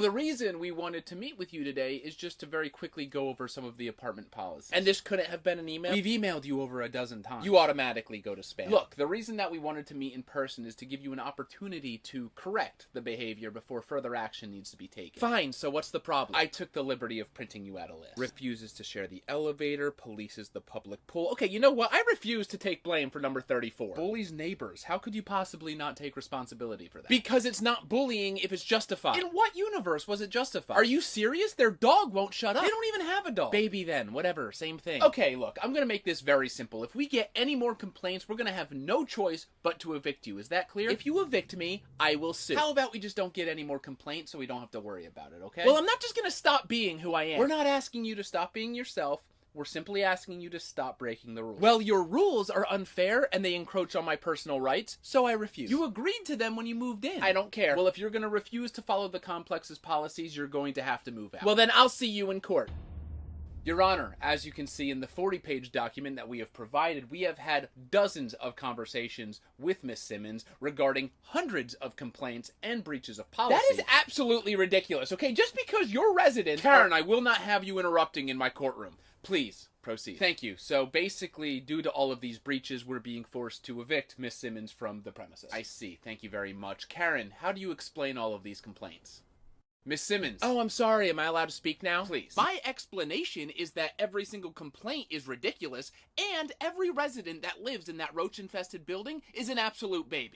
the reason we wanted to meet with you today is just to very quickly go over some of the apartment policies. And this couldn't have been an email? We've emailed you over a dozen times. You automatically go to spam. Look, the reason that we wanted to meet in person is to give you an opportunity to correct the behavior before further action needs to be taken. Fine, so what's the problem? I took the liberty of printing you out a list. Refuses to share the elevator, polices the public pool. Okay, you know what? I refuse to take blame for number 34. Bullies neighbors. How could you possibly not take responsibility for that? Because it's not bullying if it's justified. In what universe was it justified? Are you serious? Their dog won't shut up. They don't even have a dog. Baby then, whatever, same thing. Okay, look, I'm gonna make this very simple. If we get any more complaints, we're gonna have no choice but to evict you. Is that clear? If you evict me, I will sue. How about we just don't get any more complaints so we don't have to worry about it, okay? Well, I'm not just gonna stop being who I am. We're not asking you to stop being yourself. We're simply asking you to stop breaking the rules. Well, your rules are unfair and they encroach on my personal rights, so I refuse. You agreed to them when you moved in. I don't care. Well, if you're going to refuse to follow the complex's policies, you're going to have to move out. Well, then I'll see you in court. Your Honor, as you can see in the 40-page document that we have provided, we have had dozens of conversations with Miss Simmons regarding hundreds of complaints and breaches of policy. That is absolutely ridiculous, okay? Just because your residents Karen, I will not have you interrupting in my courtroom. Please, proceed. Thank you. So basically, due to all of these breaches, we're being forced to evict Miss Simmons from the premises. I see. Thank you very much. Karen, how do you explain all of these complaints? Miss Simmons. Oh, I'm sorry. Am I allowed to speak now? Please. My explanation is that every single complaint is ridiculous, and every resident that lives in that roach-infested building is an absolute baby.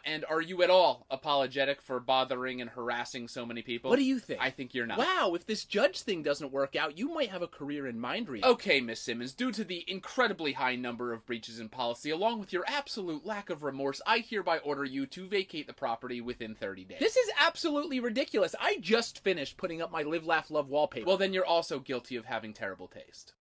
And are you at all apologetic for bothering and harassing so many people? What do you think? I think you're not. Wow, if this judge thing doesn't work out, you might have a career in mind reading. Okay, Miss Simmons, due to the incredibly high number of breaches in policy, along with your absolute lack of remorse, I hereby order you to vacate the property within 30 days. This is absolutely ridiculous. I just finished putting up my Live, Laugh, Love wallpaper. Well, then you're also guilty of having terrible taste.